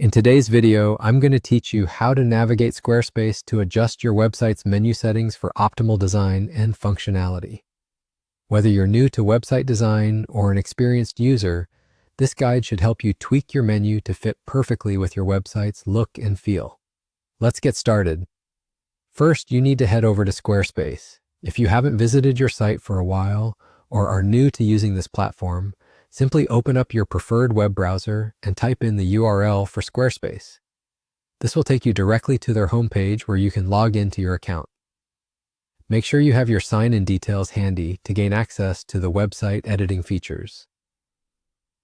In today's video, I'm going to teach you how to navigate Squarespace to adjust your website's menu settings for optimal design and functionality. Whether you're new to website design or an experienced user, this guide should help you tweak your menu to fit perfectly with your website's look and feel. Let's get started. First, you need to head over to Squarespace. If you haven't visited your site for a while or are new to using this platform, simply open up your preferred web browser and type in the URL for Squarespace. This will take you directly to their homepage where you can log into your account. Make sure you have your sign-in details handy to gain access to the website editing features.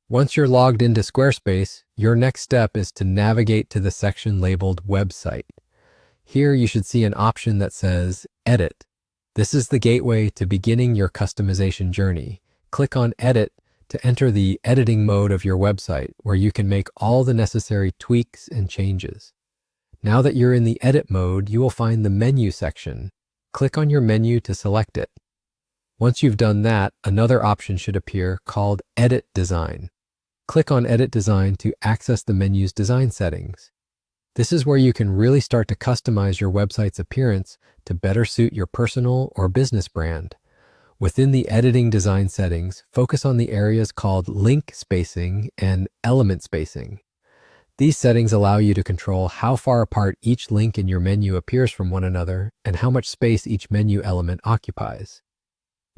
Once you're logged into Squarespace, your next step is to navigate to the section labeled Website. Here you should see an option that says Edit. This is the gateway to beginning your customization journey. Click on Edit to enter the editing mode of your website, where you can make all the necessary tweaks and changes. Now that you're in the edit mode, you will find the menu section. Click on your menu to select it. Once you've done that, another option should appear called Edit Design. Click on Edit Design to access the menu's design settings. This is where you can really start to customize your website's appearance to better suit your personal or business brand. Within the editing design settings, focus on the areas called link spacing and element spacing. These settings allow you to control how far apart each link in your menu appears from one another and how much space each menu element occupies.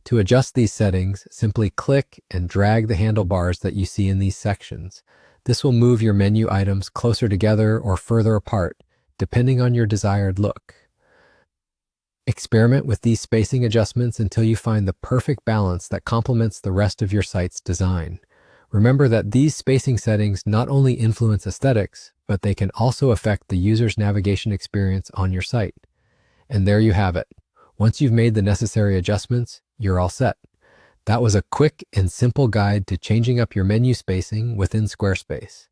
To adjust these settings, simply click and drag the handlebars that you see in these sections. This will move your menu items closer together or further apart, depending on your desired look. Experiment with these spacing adjustments until you find the perfect balance that complements the rest of your site's design. Remember that these spacing settings not only influence aesthetics, but they can also affect the user's navigation experience on your site. And there you have it. Once you've made the necessary adjustments, you're all set. That was a quick and simple guide to changing up your menu spacing within Squarespace.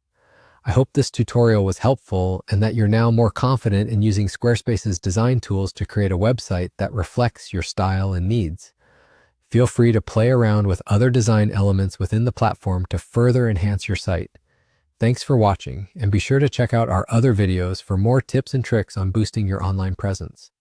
I hope this tutorial was helpful and that you're now more confident in using Squarespace's design tools to create a website that reflects your style and needs. Feel free to play around with other design elements within the platform to further enhance your site. Thanks for watching, and be sure to check out our other videos for more tips and tricks on boosting your online presence.